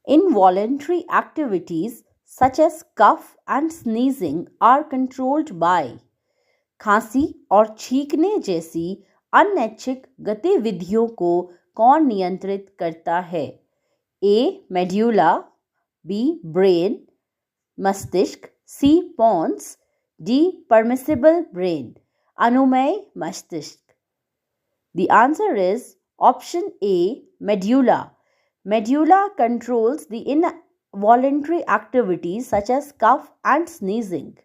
Involuntary activities such as cough and sneezing are controlled by खांसी और छींकने जैसी अनैच्छिक गतिविधियों को कौन नियंत्रित करता है? ए मेड्यूला, बी ब्रेन, मस्तिष्क, सी पॉन्स, डी परमिसिबल ब्रेन, अनुमेय मस्तिष्क. The answer is option A, medulla. Medulla controls the involuntary activities such as cough and sneezing.